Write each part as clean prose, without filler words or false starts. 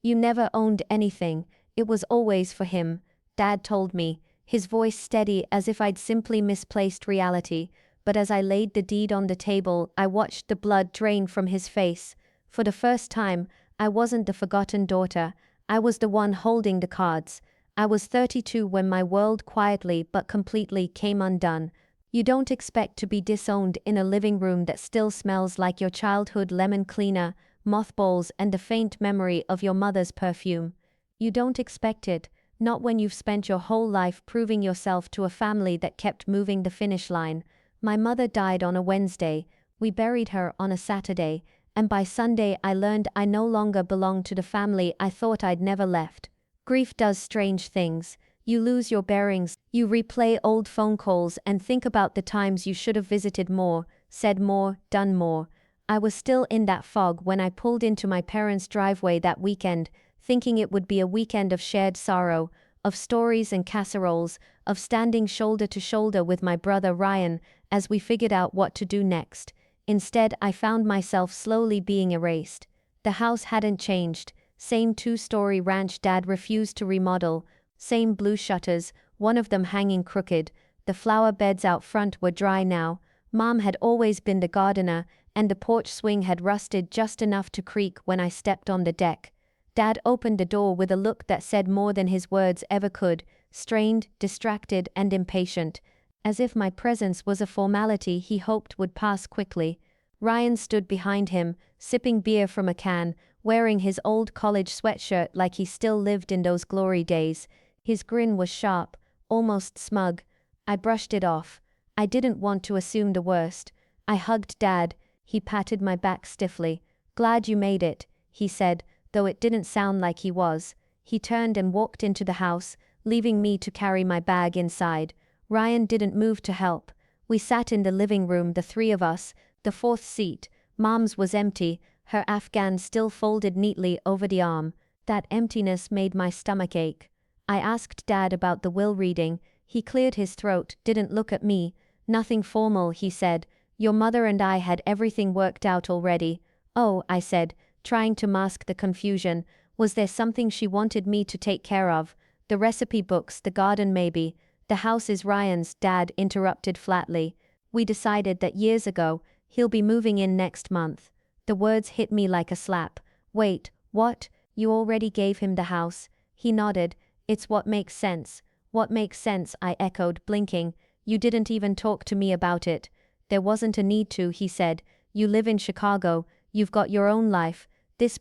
You never owned anything, it was always for him, Dad told me, his voice steady as if I'd simply misplaced reality, but as I laid the deed on the table, I watched the blood drain from his face. For the first time, I wasn't the forgotten daughter, I was the one holding the cards. I was 32 when my world quietly but completely came undone. You don't expect to be disowned in a living room that still smells like your childhood lemon cleaner, mothballs and the faint memory of your mother's perfume. You don't expect it, not when you've spent your whole life proving yourself to a family that kept moving the finish line. My mother died on a Wednesday, we buried her on a Saturday, and by Sunday I learned I no longer belonged to the family I thought I'd never left. Grief does strange things. You lose your bearings, you replay old phone calls and think about the times you should have visited more, said more, done more. I was still in that fog when I pulled into my parents' driveway that weekend, thinking it would be a weekend of shared sorrow, of stories and casseroles, of standing shoulder to shoulder with my brother Ryan as we figured out what to do next. Instead, I found myself slowly being erased. The house hadn't changed, same two-story ranch Dad refused to remodel, same blue shutters, one of them hanging crooked, the flower beds out front were dry now, Mom had always been the gardener, and the porch swing had rusted just enough to creak when I stepped on the deck. Dad opened the door with a look that said more than his words ever could, strained, distracted and impatient, as if my presence was a formality he hoped would pass quickly. Ryan stood behind him, sipping beer from a can, wearing his old college sweatshirt like he still lived in those glory days. His grin was sharp, almost smug. I brushed it off. I didn't want to assume the worst. I hugged Dad. He patted my back stiffly. "Glad you made it," he said, though it didn't sound like he was. He turned and walked into the house, leaving me to carry my bag inside. Ryan didn't move to help. We sat in the living room, the three of us, the fourth seat. Mom's was empty, her Afghan still folded neatly over the arm. That emptiness made my stomach ache. I asked Dad about the will reading. He cleared his throat, didn't look at me. "Nothing formal," he said. "Your mother and I had everything worked out already." "Oh," I said, trying to mask the confusion. Was there something she wanted me to take care of? "The recipe books, the garden maybe." "The house is Ryan's," Dad interrupted flatly. "We decided that years ago. He'll be moving in next month." The words hit me like a slap. "Wait, what? You already gave him the house?" He nodded. "It's what makes sense." "What makes sense?" I echoed, blinking. "You didn't even talk to me about it." "There wasn't a need to," he said. "You live in Chicago, you've got your own life. This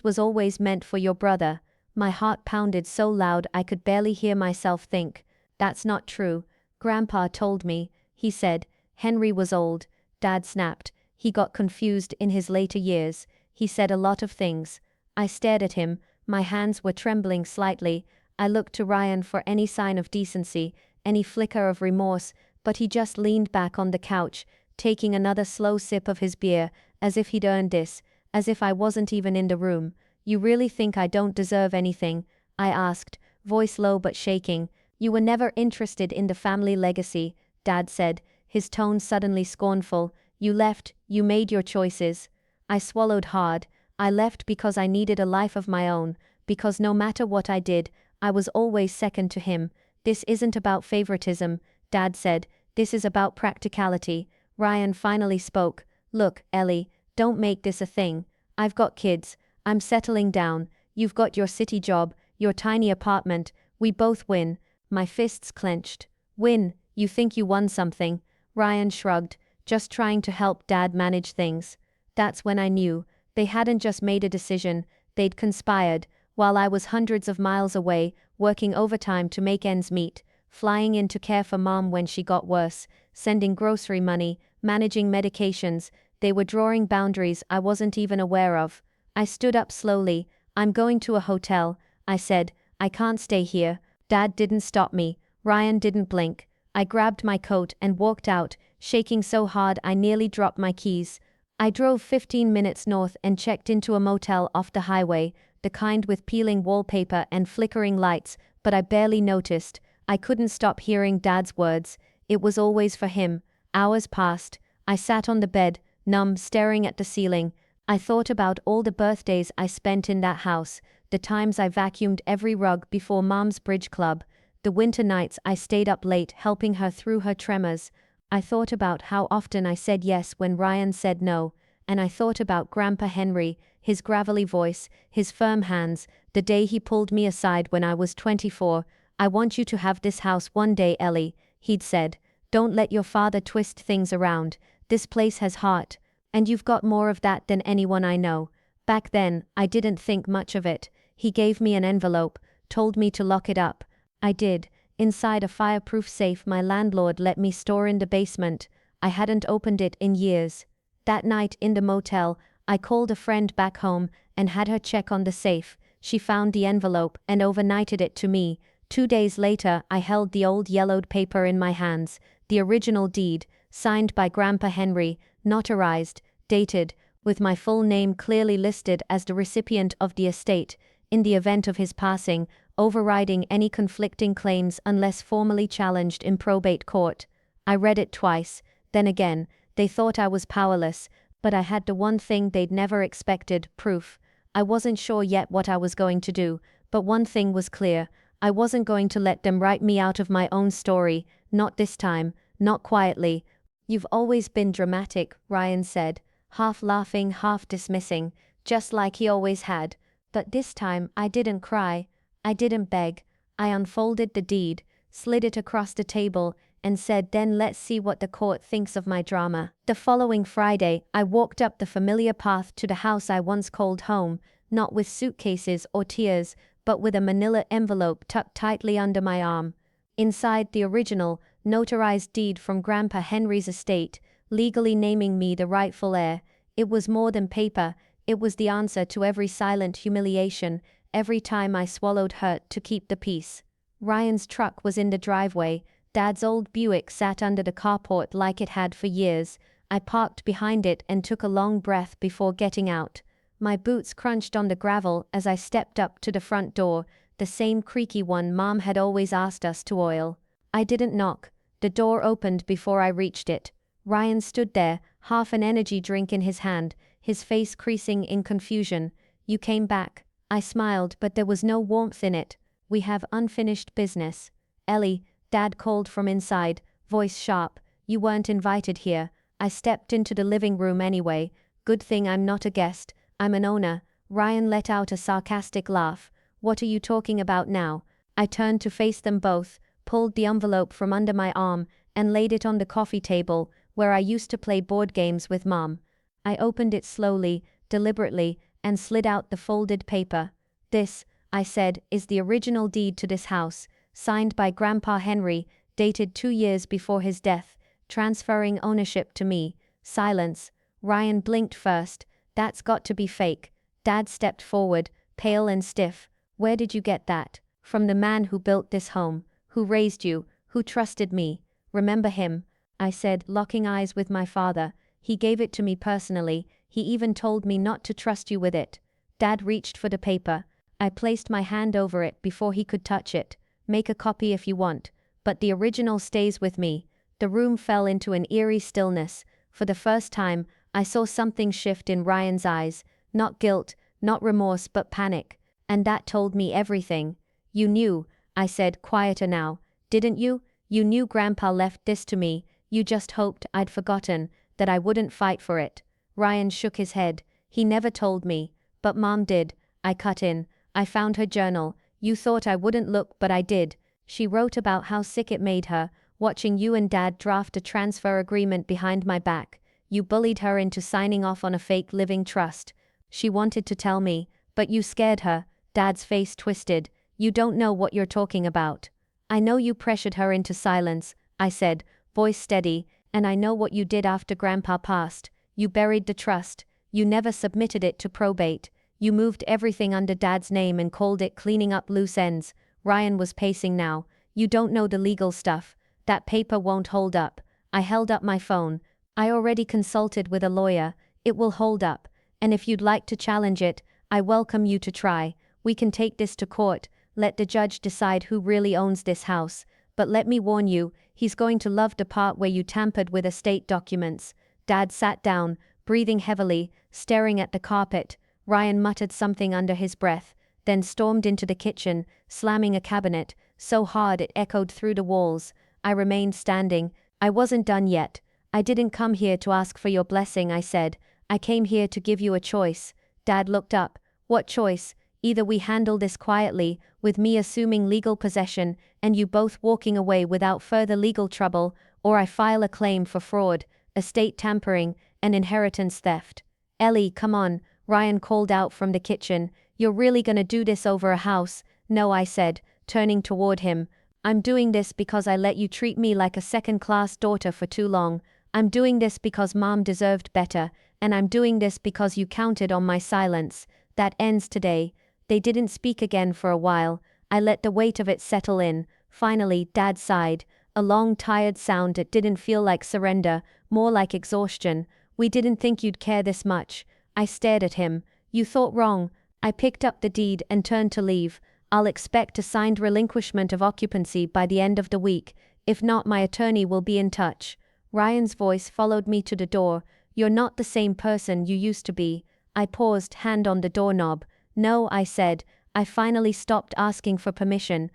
was always meant for your brother." My heart pounded so loud I could barely hear myself think. "That's not true. Grandpa told me," he said. "Henry was old." Dad snapped. "He got confused in his later years. He said a lot of things." I stared at him. My hands were trembling slightly. I looked to Ryan for any sign of decency, any flicker of remorse, but he just leaned back on the couch, taking another slow sip of his beer, as if he'd earned this, as if I wasn't even in the room. "You really think I don't deserve anything?" I asked, voice low but shaking. "You were never interested in the family legacy," Dad said, his tone suddenly scornful. "You left, you made your choices." I swallowed hard. I left because I needed a life of my own, because no matter what I did, I was always second to him. "This isn't about favoritism," Dad said. "This is about practicality." Ryan finally spoke. "Look, Ellie, don't make this a thing. I've got kids. I'm settling down. You've got your city job, your tiny apartment. We both win." My fists clenched. "Win? You think you won something?" Ryan shrugged, just trying to help Dad manage things. That's when I knew. They hadn't just made a decision, they'd conspired, while I was hundreds of miles away, working overtime to make ends meet, flying in to care for Mom when she got worse, sending grocery money, managing medications. They were drawing boundaries I wasn't even aware of. I stood up slowly. "I'm going to a hotel," I said. "I can't stay here." Dad didn't stop me. Ryan didn't blink. I grabbed my coat and walked out, shaking so hard I nearly dropped my keys. I drove 15 minutes north and checked into a motel off the highway, the kind with peeling wallpaper and flickering lights, but I barely noticed. I couldn't stop hearing Dad's words. It was always for him. Hours passed. I sat on the bed, numb, staring at the ceiling. I thought about all the birthdays I spent in that house, the times I vacuumed every rug before Mom's bridge club, the winter nights I stayed up late helping her through her tremors. I thought about how often I said yes when Ryan said no, and I thought about Grandpa Henry, his gravelly voice, his firm hands, the day he pulled me aside when I was 24. "I want you to have this house one day, Ellie," he'd said. "Don't let your father twist things around. This place has heart. And you've got more of that than anyone I know." Back then, I didn't think much of it. He gave me an envelope, told me to lock it up. I did. Inside a fireproof safe my landlord let me store in the basement. I hadn't opened it in years. That night in the motel, I called a friend back home and had her check on the safe. She found the envelope and overnighted it to me. 2 days later, I held the old yellowed paper in my hands, the original deed, signed by Grandpa Henry, notarized, dated, with my full name clearly listed as the recipient of the estate, in the event of his passing, overriding any conflicting claims unless formally challenged in probate court. I read it twice, then again. They thought I was powerless, but I had the one thing they'd never expected, proof. I wasn't sure yet what I was going to do, but one thing was clear. I wasn't going to let them write me out of my own story, not this time, not quietly. "You've always been dramatic," Ryan said, half laughing, half dismissing, just like he always had. But this time I didn't cry. I didn't beg. I unfolded the deed, slid it across the table, and said, "Then let's see what the court thinks of my drama." The following Friday, I walked up the familiar path to the house I once called home, not with suitcases or tears, but with a manila envelope tucked tightly under my arm. Inside, the original, notarized deed from Grandpa Henry's estate, legally naming me the rightful heir. It was more than paper, it was the answer to every silent humiliation, every time I swallowed hurt to keep the peace. Ryan's truck was in the driveway. Dad's old Buick sat under the carport like it had for years. I parked behind it and took a long breath before getting out. My boots crunched on the gravel as I stepped up to the front door, the same creaky one Mom had always asked us to oil. I didn't knock. The door opened before I reached it. Ryan stood there, half an energy drink in his hand, his face creasing in confusion. "You came back." I smiled, but there was no warmth in it. "We have unfinished business." "Ellie," Dad called from inside, voice sharp, "you weren't invited here." I stepped into the living room anyway. "Good thing I'm not a guest, I'm an owner." Ryan let out a sarcastic laugh. "What are you talking about now?" I turned to face them both, pulled the envelope from under my arm, and laid it on the coffee table, where I used to play board games with Mom. I opened it slowly, deliberately, and slid out the folded paper. "This," I said, "is the original deed to this house, signed by Grandpa Henry, dated 2 years before his death, transferring ownership to me." Silence. Ryan blinked first. "That's got to be fake." Dad stepped forward, pale and stiff. "Where did you get that?" "From the man who built this home, who raised you, who trusted me. Remember him?" I said, locking eyes with my father. "He gave it to me personally. He even told me not to trust you with it." Dad reached for the paper. I placed my hand over it before he could touch it. "Make a copy if you want, but the original stays with me." The room fell into an eerie stillness. For the first time, I saw something shift in Ryan's eyes. Not guilt, not remorse, but panic. And that told me everything. "You knew," I said, quieter now. "Didn't you? You knew Grandpa left this to me. You just hoped I'd forgotten, that I wouldn't fight for it." Ryan shook his head. "He never told me. But Mom did." I cut in. "I found her journal. You thought I wouldn't look, but I did. She wrote about how sick it made her, watching you and Dad draft a transfer agreement behind my back. You bullied her into signing off on a fake living trust. She wanted to tell me, but you scared her." Dad's face twisted. "You don't know what you're talking about." "I know you pressured her into silence," I said, voice steady, "and I know what you did after Grandpa passed. You buried the trust. You never submitted it to probate. You moved everything under Dad's name and called it cleaning up loose ends." Ryan was pacing now. "You don't know the legal stuff. That paper won't hold up." I held up my phone. "I already consulted with a lawyer. It will hold up. And if you'd like to challenge it, I welcome you to try. We can take this to court, let the judge decide who really owns this house. But let me warn you, he's going to love the part where you tampered with estate documents." Dad sat down, breathing heavily, staring at the carpet. Ryan muttered something under his breath, then stormed into the kitchen, slamming a cabinet, so hard it echoed through the walls. I remained standing. I wasn't done yet. I didn't come here to ask for your blessing, I said. I came here to give you a choice. Dad looked up. What choice? Either we handle this quietly, with me assuming legal possession, and you both walking away without further legal trouble, or I file a claim for fraud, estate tampering, and inheritance theft. Ellie, come on, Ryan called out from the kitchen. You're really gonna do this over a house? No, I said, turning toward him. I'm doing this because I let you treat me like a second-class daughter for too long. I'm doing this because Mom deserved better, and I'm doing this because you counted on my silence. That ends today. They didn't speak again for a while. I let the weight of it settle in. Finally, Dad sighed. A long, tired sound that didn't feel like surrender, more like exhaustion. We didn't think you'd care this much. I stared at him. You thought wrong. I picked up the deed and turned to leave. I'll expect a signed relinquishment of occupancy by the end of the week. If not, my attorney will be in touch. Ryan's voice followed me to the door. You're not the same person you used to be. I paused, hand on the doorknob. No, I said. I finally stopped asking for permission.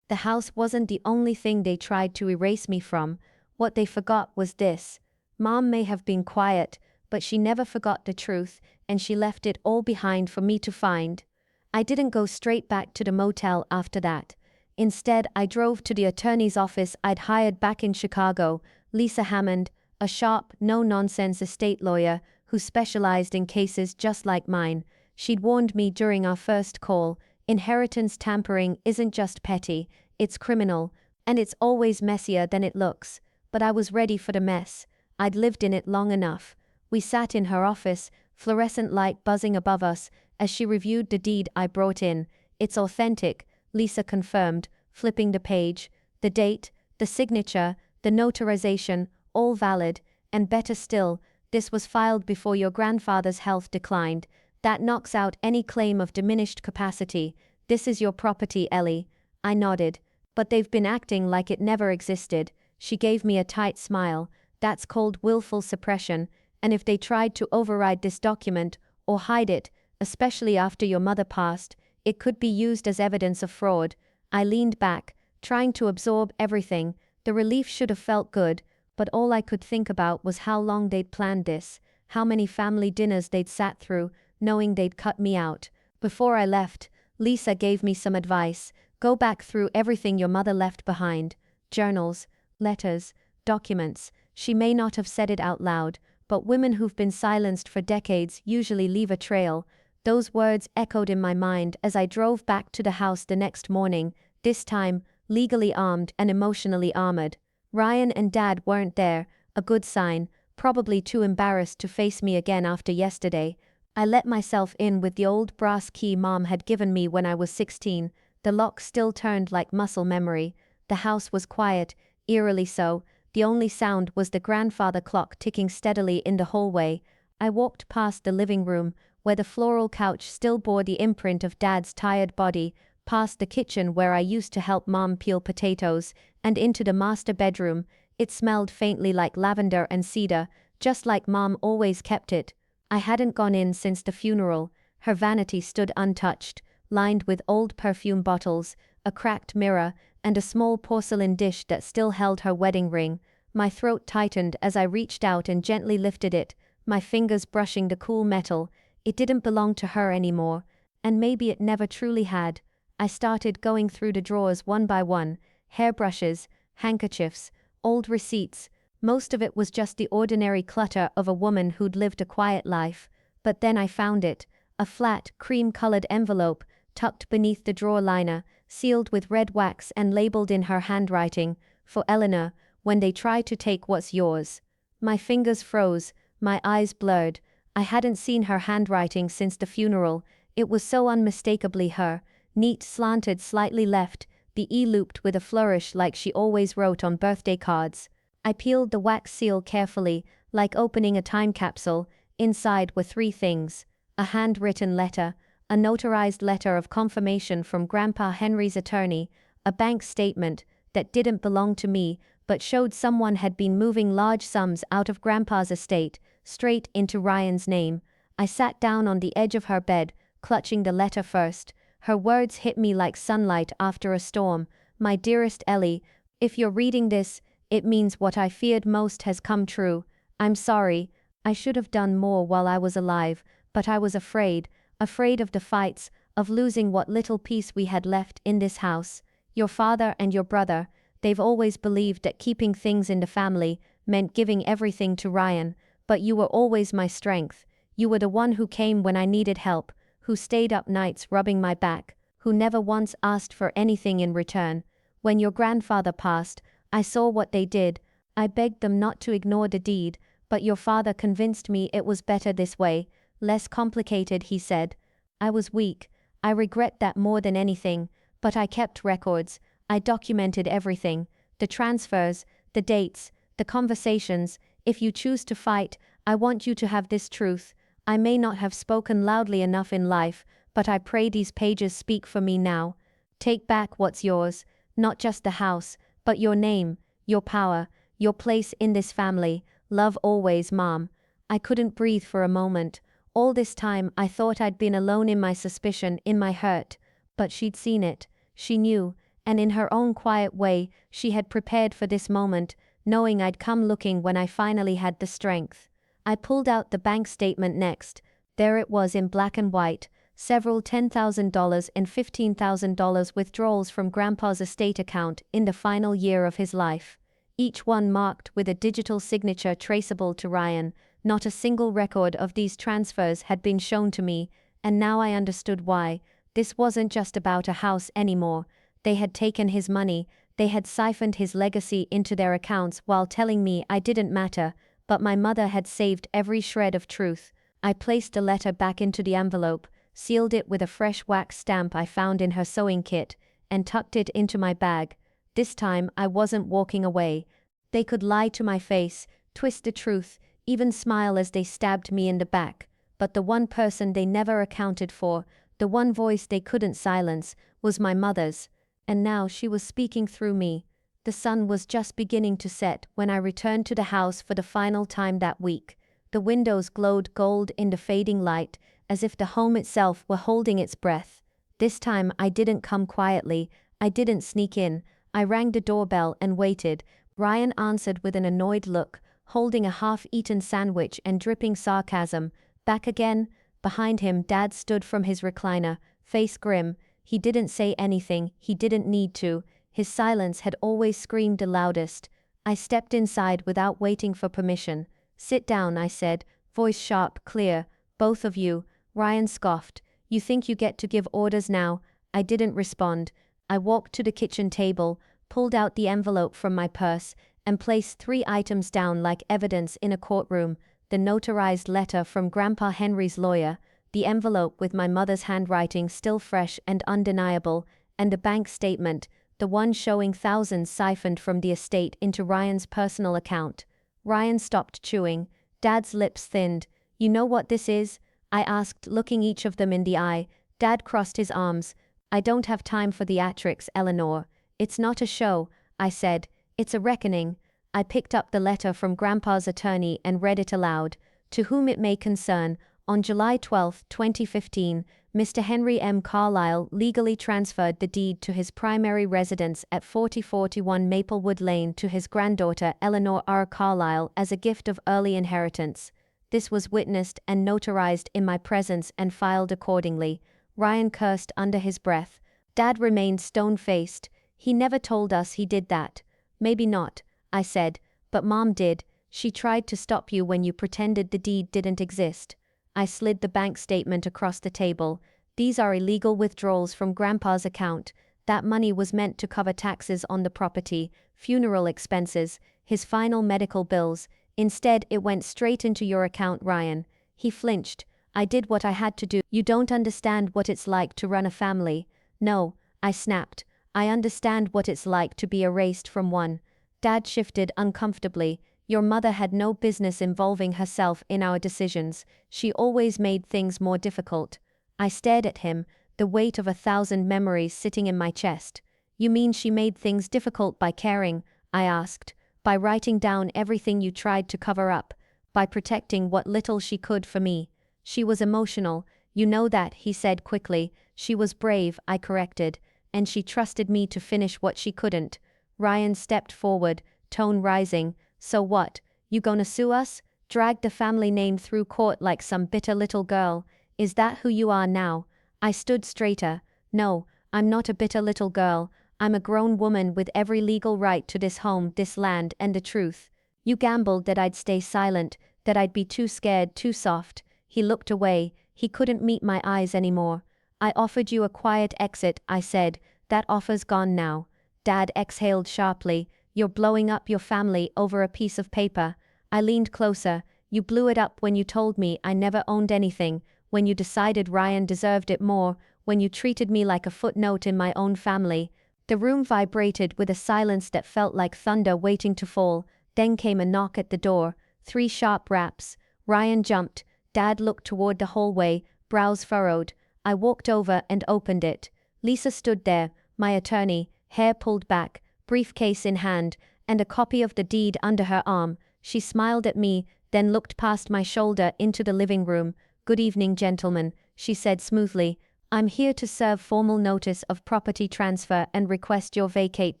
The house wasn't the only thing they tried to erase me from. What they forgot was this. Mom may have been quiet, but she never forgot the truth, and she left it all behind for me to find. I didn't go straight back to the motel after that. Instead, I drove to the attorney's office I'd hired back in Chicago, Lisa Hammond, a sharp, no-nonsense estate lawyer who specialized in cases just like mine. She'd warned me during our first call, inheritance tampering isn't just petty, it's criminal, and it's always messier than it looks. But I was ready for the mess. I'd lived in it long enough. We sat in her office, fluorescent light buzzing above us, as she reviewed the deed I brought in. It's authentic, Lisa confirmed, flipping the page. The date, the signature, the notarization, all valid, and better still, this was filed before your grandfather's health declined. That knocks out any claim of diminished capacity. This is your property, Ellie. I nodded. But they've been acting like it never existed. She gave me a tight smile. That's called willful suppression, and if they tried to override this document, or hide it, especially after your mother passed, it could be used as evidence of fraud. I leaned back, trying to absorb everything. The relief should have felt good, but all I could think about was how long they'd planned this, how many family dinners they'd sat through, knowing they'd cut me out. Before I left, Lisa gave me some advice. Go back through everything your mother left behind. Journals, letters, documents. She may not have said it out loud, but women who've been silenced for decades usually leave a trail. Those words echoed in my mind as I drove back to the house the next morning, this time, legally armed and emotionally armored. Ryan and Dad weren't there, a good sign, probably too embarrassed to face me again after yesterday. I let myself in with the old brass key Mom had given me when I was 16. The lock still turned like muscle memory. The house was quiet, eerily so. The only sound was the grandfather clock ticking steadily in the hallway. I walked past the living room, where the floral couch still bore the imprint of Dad's tired body, past the kitchen where I used to help Mom peel potatoes, and into the master bedroom. It smelled faintly like lavender and cedar, just like Mom always kept it. I hadn't gone in since the funeral. Her vanity stood untouched, lined with old perfume bottles, a cracked mirror, and a small porcelain dish that still held her wedding ring. My throat tightened as I reached out and gently lifted it, my fingers brushing the cool metal. It didn't belong to her anymore, and maybe it never truly had. I started going through the drawers one by one, hairbrushes, handkerchiefs, old receipts. Most of it was just the ordinary clutter of a woman who'd lived a quiet life. But then I found it, a flat, cream-colored envelope, tucked beneath the drawer liner, sealed with red wax and labeled in her handwriting, "For Eleanor, when they try to take what's yours." My fingers froze, my eyes blurred. I hadn't seen her handwriting since the funeral. It was so unmistakably her, neat, slanted, slightly left, the E looped with a flourish like she always wrote on birthday cards. I peeled the wax seal carefully, like opening a time capsule. Inside were three things: a handwritten letter, a notarized letter of confirmation from Grandpa Henry's attorney, a bank statement that didn't belong to me but showed someone had been moving large sums out of Grandpa's estate, straight into Ryan's name. I sat down on the edge of her bed, clutching the letter first. Her words hit me like sunlight after a storm. My dearest Ellie, if you're reading this, it means what I feared most has come true. I'm sorry. I should have done more while I was alive, but I was afraid of the fights, of losing what little peace we had left in this house. Your father and your brother, they've always believed that keeping things in the family meant giving everything to Ryan, but you were always my strength. You were the one who came when I needed help, who stayed up nights rubbing my back, who never once asked for anything in return. When your grandfather passed, I saw what they did. I begged them not to ignore the deed, but your father convinced me it was better this way, less complicated, he said. I was weak. I regret that more than anything, but I kept records. I documented everything. The transfers, the dates, the conversations. If you choose to fight, I want you to have this truth. I may not have spoken loudly enough in life, but I pray these pages speak for me now. Take back what's yours, not just the house, but your name, your power, your place in this family. Love always, Mom. I couldn't breathe for a moment. All this time I thought I'd been alone in my suspicion, in my hurt. But she'd seen it. She knew, and in her own quiet way, she had prepared for this moment, knowing I'd come looking when I finally had the strength. I pulled out the bank statement next. There it was in black and white, several $10,000 and $15,000 withdrawals from Grandpa's estate account in the final year of his life. Each one marked with a digital signature traceable to Ryan. Not a single record of these transfers had been shown to me, and now I understood why. This wasn't just about a house anymore. They had taken his money, they had siphoned his legacy into their accounts while telling me I didn't matter, but my mother had saved every shred of truth. I placed the letter back into the envelope, sealed it with a fresh wax stamp I found in her sewing kit, and tucked it into my bag. This time I wasn't walking away. They could lie to my face, twist the truth, even smile as they stabbed me in the back, but the one person they never accounted for, the one voice they couldn't silence, was my mother's, and now she was speaking through me. The sun was just beginning to set when I returned to the house for the final time that week. The windows glowed gold in the fading light, as if the home itself were holding its breath. This time I didn't come quietly, I didn't sneak in. I rang the doorbell and waited. Ryan answered with an annoyed look, holding a half-eaten sandwich and dripping sarcasm. Back again? Behind him, Dad stood from his recliner, face grim. He didn't say anything, he didn't need to. His silence had always screamed the loudest. I stepped inside without waiting for permission. Sit down, I said, voice sharp, clear. Both of you. Ryan scoffed. You think you get to give orders now? I didn't respond. I walked to the kitchen table, pulled out the envelope from my purse, and placed 3 items down like evidence in a courtroom: the notarized letter from Grandpa Henry's lawyer, the envelope with my mother's handwriting still fresh and undeniable, and the bank statement, the one showing thousands siphoned from the estate into Ryan's personal account. Ryan stopped chewing. Dad's lips thinned. You know what this is? I asked, looking each of them in the eye. Dad crossed his arms. I don't have time for theatrics, Eleanor. It's not a show, I said. It's a reckoning. I picked up the letter from Grandpa's attorney and read it aloud. To whom it may concern, on July 12, 2015, Mr. Henry M. Carlisle legally transferred the deed to his primary residence at 4041 Maplewood Lane to his granddaughter Eleanor R. Carlisle as a gift of early inheritance. This was witnessed and notarized in my presence and filed accordingly. Ryan cursed under his breath. Dad remained stone-faced. He never told us he did that. Maybe not, I said, but Mom did. She tried to stop you when you pretended the deed didn't exist. I slid the bank statement across the table. These are illegal withdrawals from Grandpa's account. That money was meant to cover taxes on the property, funeral expenses, his final medical bills. Instead, it went straight into your account, Ryan. He flinched. I did what I had to do. You don't understand what it's like to run a family. No, I snapped. I understand what it's like to be erased from one. Dad shifted uncomfortably. Your mother had no business involving herself in our decisions. She always made things more difficult. I stared at him, the weight of 1,000 memories sitting in my chest. You mean she made things difficult by caring? I asked. By writing down everything you tried to cover up. By protecting what little she could for me. She was emotional. You know that, he said quickly. She was brave, I corrected. And she trusted me to finish what she couldn't. Ryan stepped forward, tone rising. So what? You gonna sue us? Drag the family name through court like some bitter little girl. Is that who you are now? I stood straighter. No, I'm not a bitter little girl. I'm a grown woman with every legal right to this home, this land, and the truth. You gambled that I'd stay silent, that I'd be too scared, too soft. He looked away. He couldn't meet my eyes anymore. I offered you a quiet exit, I said. That offer's gone now. Dad exhaled sharply. You're blowing up your family over a piece of paper. I leaned closer. You blew it up when you told me I never owned anything, when you decided Ryan deserved it more, when you treated me like a footnote in my own family. The room vibrated with a silence that felt like thunder waiting to fall. Then came a knock at the door. 3 sharp raps. Ryan jumped. Dad looked toward the hallway, brows furrowed. I walked over and opened it. Lisa stood there, my attorney, hair pulled back, briefcase in hand, and a copy of the deed under her arm. She smiled at me, then looked past my shoulder into the living room. Good evening, gentlemen, she said smoothly. I'm here to serve formal notice of property transfer and request your vacate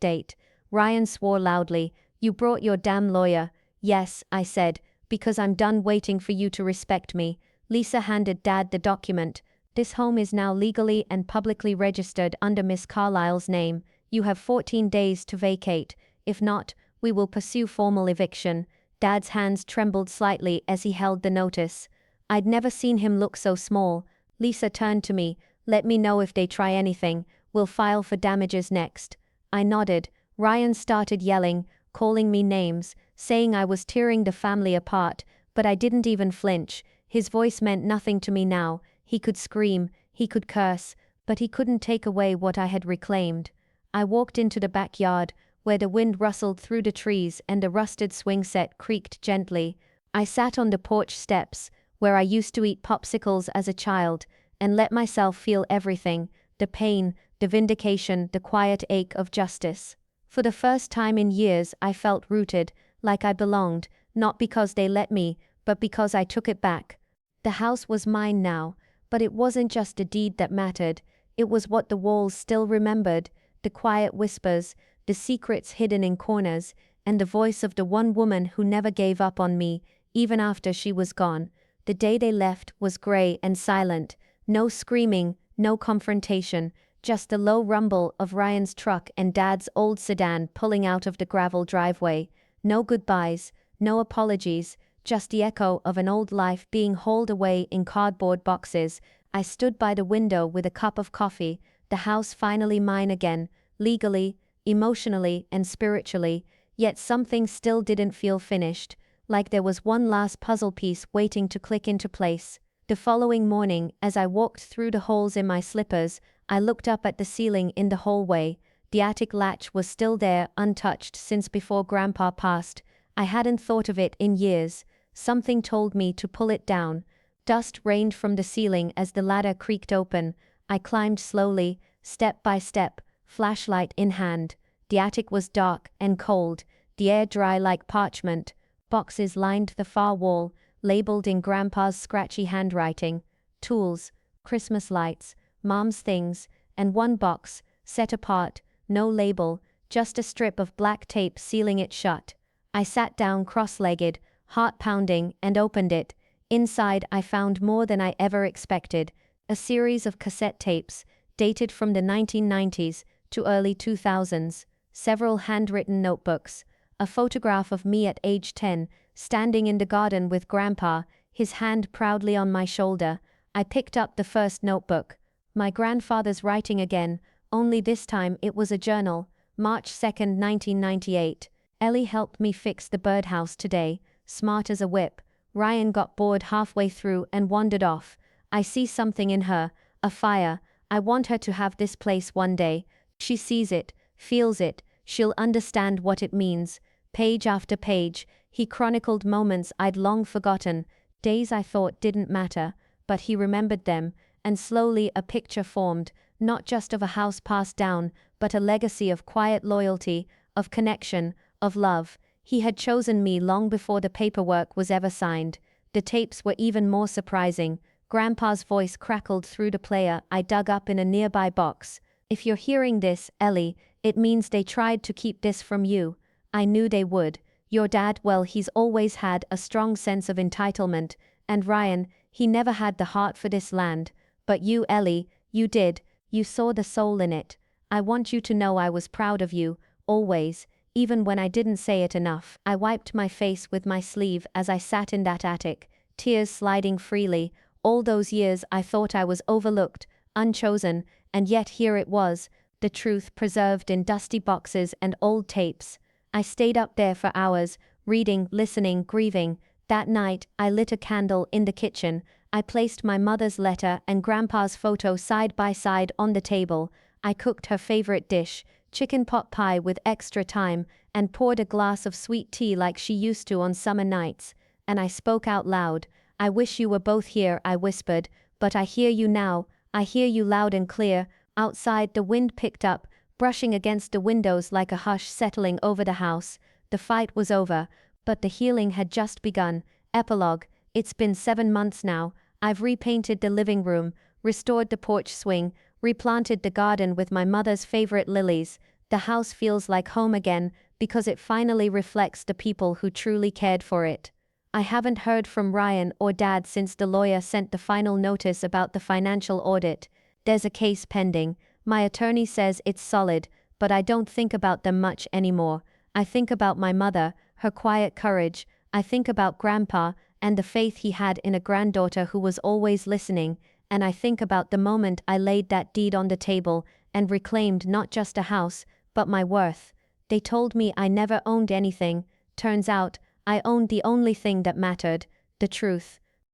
date. Ryan swore loudly. You brought your damn lawyer. Yes, I said, because I'm done waiting for you to respect me. Lisa handed Dad the document. This home is now legally and publicly registered under Miss Carlyle's name. You have 14 days to vacate. If not, we will pursue formal eviction. Dad's hands trembled slightly as he held the notice. I'd never seen him look so small. Lisa turned to me. Let me know if they try anything. We'll file for damages next. I nodded. Ryan started yelling, calling me names, saying I was tearing the family apart, but I didn't even flinch. His voice meant nothing to me now. He could scream, he could curse, but he couldn't take away what I had reclaimed. I walked into the backyard, where the wind rustled through the trees and the rusted swing set creaked gently. I sat on the porch steps, where I used to eat popsicles as a child, and let myself feel everything, the pain, the vindication, the quiet ache of justice. For the first time in years I felt rooted, like I belonged, not because they let me, but because I took it back. The house was mine now, but it wasn't just the deed that mattered, it was what the walls still remembered, the quiet whispers, the secrets hidden in corners, and the voice of the one woman who never gave up on me, even after she was gone. The day they left was gray and silent, no screaming, no confrontation, just the low rumble of Ryan's truck and Dad's old sedan pulling out of the gravel driveway. No goodbyes, no apologies, just the echo of an old life being hauled away in cardboard boxes. I stood by the window with a cup of coffee, the house finally mine again, legally, emotionally, and spiritually, yet something still didn't feel finished, like there was one last puzzle piece waiting to click into place. The following morning, as I walked through the holes in my slippers, I looked up at the ceiling in the hallway. The attic latch was still there, untouched since before Grandpa passed. I hadn't thought of it in years. Something told me to pull it down. Dust rained from the ceiling as the ladder creaked open. I climbed slowly, step by step, flashlight in hand. The attic was dark and cold, the air dry like parchment. Boxes lined the far wall, labeled in Grandpa's scratchy handwriting. Tools, Christmas lights, Mom's things, and one box, set apart, no label, just a strip of black tape sealing it shut. I sat down cross-legged, heart pounding, and opened it. Inside I found more than I ever expected. A series of cassette tapes, dated from the 1990s to early 2000s, several handwritten notebooks, a photograph of me at age 10, standing in the garden with Grandpa, his hand proudly on my shoulder. I picked up the first notebook. My grandfather's writing again, only this time it was a journal. March 2nd, 1998. Ellie helped me fix the birdhouse today, smart as a whip. Ryan got bored halfway through and wandered off. I see something in her, a fire. I want her to have this place one day. She sees it, feels it, she'll understand what it means. Page after page, he chronicled moments I'd long forgotten, days I thought didn't matter, but he remembered them, and slowly a picture formed, not just of a house passed down, but a legacy of quiet loyalty, of connection, of love. He had chosen me long before the paperwork was ever signed. The tapes were even more surprising. Grandpa's voice crackled through the player I dug up in a nearby box. If you're hearing this, Ellie, it means they tried to keep this from you. I knew they would. Your dad, well, he's always had a strong sense of entitlement, and Ryan, he never had the heart for this land. But you, Ellie, you did. You saw the soul in it. I want you to know I was proud of you, always, even when I didn't say it enough. I wiped my face with my sleeve as I sat in that attic, tears sliding freely. All those years I thought I was overlooked, unchosen, and yet here it was, the truth preserved in dusty boxes and old tapes. I stayed up there for hours, reading, listening, grieving. That night, I lit a candle in the kitchen. I placed my mother's letter and Grandpa's photo side by side on the table. I cooked her favorite dish, chicken pot pie with extra thyme, and poured a glass of sweet tea like she used to on summer nights. And I spoke out loud. I wish you were both here, I whispered, but I hear you now. I hear you loud and clear. Outside, the wind picked up, brushing against the windows like a hush settling over the house. The fight was over, but the healing had just begun. Epilogue. It's been 7 months now. I've repainted the living room, restored the porch swing, replanted the garden with my mother's favorite lilies. The house feels like home again because it finally reflects the people who truly cared for it. I haven't heard from Ryan or Dad since the lawyer sent the final notice about the financial audit. There's a case pending. My attorney says it's solid, but I don't think about them much anymore. I think about my mother, her quiet courage. I think about Grandpa and the faith he had in a granddaughter who was always listening. And I think about the moment I laid that deed on the table and reclaimed not just a house, but my worth. They told me I never owned anything. Turns out, I owned the only thing that mattered, the truth.